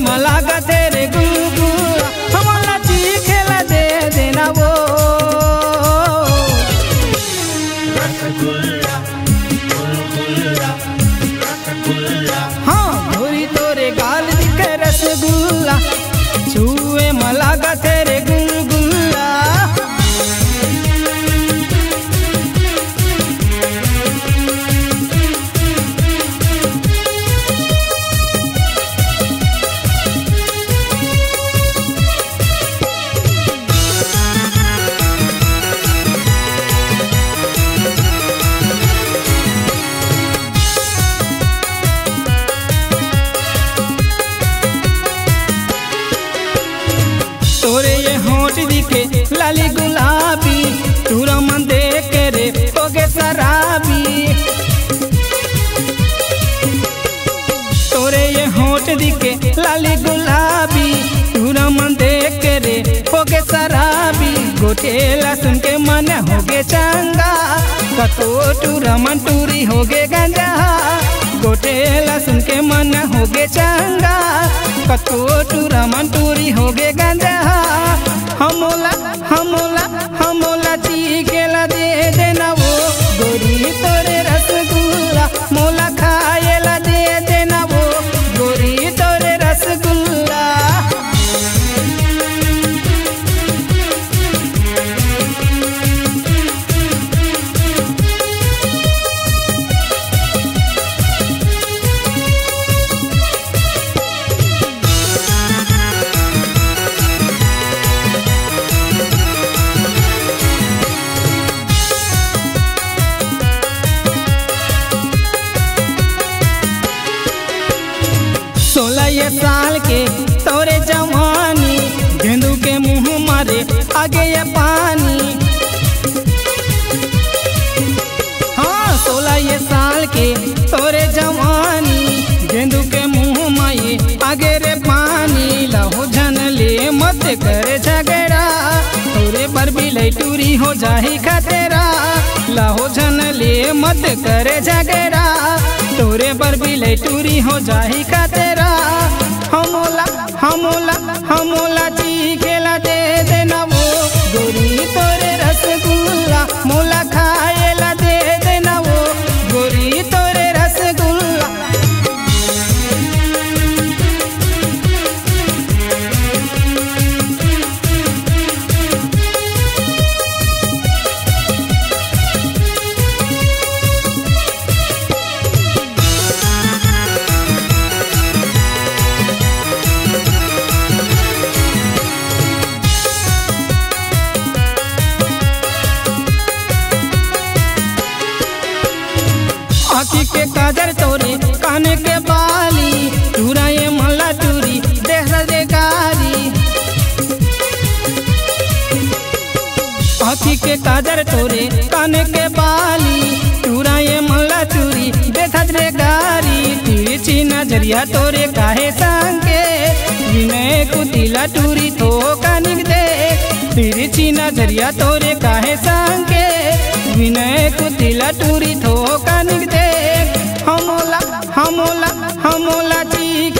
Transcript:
मला का तेरे गुलगुला हमला चीखेला दे देना वो रसगुल्ला गुलगुल्ला रसगुल्ला। हाँ गोरी तोरे गाल दिखे रसगुल्ला छुए मला का तेरे गुलगुल्ला। तोरे ये होठ दिखे लाली गुलाबी तूरा मन देख के रे होगे शराबी। तोरे ये होठ दिखे लाली गुलाबी तूरा मन देख के रे होगे शराबी। गोटेला सुन के मन होगे चंगा कतो टूरा मन टूरी होगे गंजा। गोटेला सुन के मन होगे चंगा कतो टूरा मन टूरी होगे गंजा। हमोला हमोला हमोला चीखेला दे देना वो गोरी तोरे रसगुल्ला मोला खाएला दे देना वो गोरी तोरे रसगुल्ला। ये साल के तोरे जवानी गेंदू के मुंह मारे आगे ये पानी। हाँ 16 ये साल के तोरे जवानी गेंदू के मुंह माए आगे रे पानी। लहो झन ले मत करे झगड़ा तोरे पर भी लैटूरी हो जाही खतरा। लहो झन ले मत करे झगड़ा तोरे पर भी लैटूरी हो जाही खतरा। हमोला हमोला हमोला चीखेला दे देना वो गोरी तोरे रसगुल्ला मोला खाएला दे देना वो गोरी तोरे रसगुल्ला। आँखी के काजर तोरे कान के बाली टूरा ये मला टूरी देख रे गारी। आँखी के काजर तोरे कान के बाली टूरा ये मला टूरी देख रे गारी। तिरछी नजरिया तोरे काहे संगे विनय कुतिला टूरी तो कानिक दे। तिरछी नजरिया तोरे काहे संगे विनय कुतिला टूरी तो कानिक दे। हमोला हमोला हमोला चीख